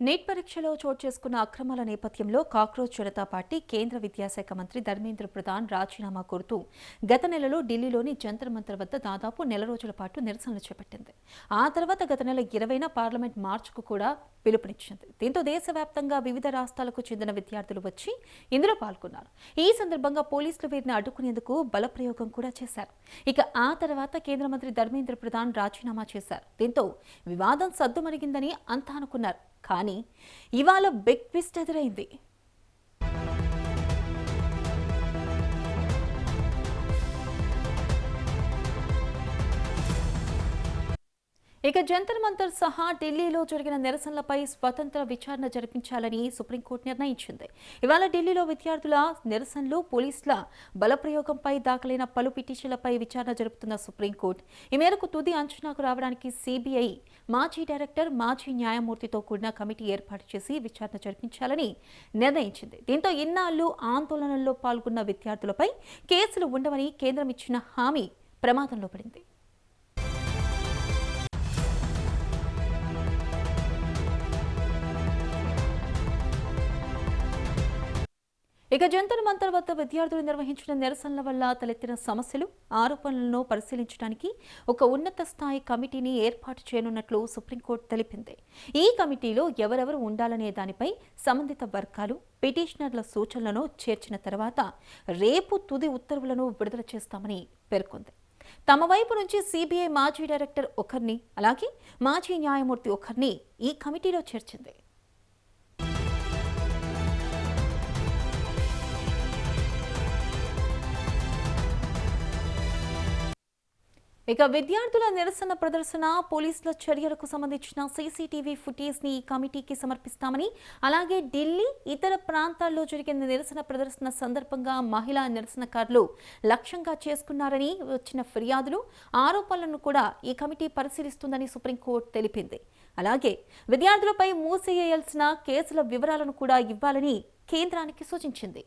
Neat పరీక్షలో చోటు చేసుకున్న అక్రమాల నేపథ్యంలో కాక్రోచ్ జనతా పార్టీ కేంద్ర విద్యాశాఖ మంత్రి ధర్మేంద్ర ప్రధాన్ రాజీనామా కోరుతూ గత నెలలో ఢిల్లీలోని జంతర్ మంతర్ వద్ద దాదాపు నెల రోజుల పాటు నిరసనలు చేపట్టింది. ఆ తర్వాత గత నెల 20న పార్లమెంట్ మార్చుకు కూడా పిలుపునిచ్చింది. దీంతో దేశవ్యాప్తంగా వివిధ రాష్ట్రాలకు చెందిన విద్యార్థులు వచ్చి ఇందులో పాల్గొన్నారు. ఈ సందర్భంగా పోలీసులు వీరిని అడ్డుకునేందుకు బలప్రయోగం కూడా చేశారు. ఇక ఆ తర్వాత కేంద్ర మంత్రి ధర్మేంద్ర ప్రధాన్ రాజీనామా చేశారు. దీంతో వివాదం సద్దుమణిగిందని అంతా అనుకున్నారు. కానీ ఇవాళ బిగ్ ట్విస్ట్ ఎదురైంది. ఇక జంతర్ మంతర్ సహా ఢిల్లీలో జరిగిన నిరసనలపై స్వతంత్ర విచారణ జరిపించాలని సుప్రీంకోర్టు నిర్ణయించింది. ఇవాళ ఢిల్లీలో విద్యార్థుల నిరసనలు, పోలీసుల బలప్రయోగంపై దాఖలైన పలు పిటిషన్లపై విచారణ జరుపుతున్న సుప్రీంకోర్టు ఈ మేరకు తుది అంచనాకు రావడానికి సిబిఐ మాజీ డైరెక్టర్, మాజీ న్యాయమూర్తితో కూడిన కమిటీ ఏర్పాటు చేసి విచారణ జరిపించాలని నిర్ణయించింది. దీంతో ఇన్నాళ్లు ఆందోళనల్లో పాల్గొన్న విద్యార్థులపై కేసులు ఉండవని కేంద్రం ఇచ్చిన హామీ ప్రమాదంలో పడింది. ఇక జంతర్ మంతర్ వద్ద విద్యార్థులు నిర్వహించిన నిరసనల వల్ల తలెత్తిన సమస్యలు, ఆరోపణలను పరిశీలించడానికి ఒక ఉన్నత స్థాయి కమిటీని ఏర్పాటు చేయనున్నట్లు సుప్రీంకోర్టు తెలిపింది. ఈ కమిటీలో ఎవరెవరు ఉండాలనే దానిపై సంబంధిత వర్గాలు, పిటిషనర్ల సూచనలను చేర్చిన తర్వాత రేపు తుది ఉత్తర్వులను విడుదల చేస్తామని పేర్కొంది. తమ వైపు నుంచి సిబిఐ మాజీ డైరెక్టర్ ఒకరిని, అలాగే మాజీ న్యాయమూర్తి ఒకరిని ఈ కమిటీలో చేర్చింది. ఇక విద్యార్థుల నిరసన ప్రదర్శన, పోలీసుల చర్యలకు సంబంధించిన సీసీటీవీ ఫుటేజ్ ని ఈ కమిటీకి సమర్పిస్తామని, అలాగే ఢిల్లీ ఇతర ప్రాంతాల్లో జరిగిన నిరసన ప్రదర్శన సందర్భంగా మహిళా నిరసనకారులు లక్ష్యంగా చేసుకున్నారని వచ్చిన ఫిర్యాదులు, ఆరోపణలను కూడా ఈ కమిటీ పరిశీలిస్తుందని సుప్రీంకోర్టు తెలిపింది. అలాగే విద్యార్థులపై మూసివేయాల్సిన కేసుల వివరాలను కూడా ఇవ్వాలని కేంద్రానికి సూచించింది.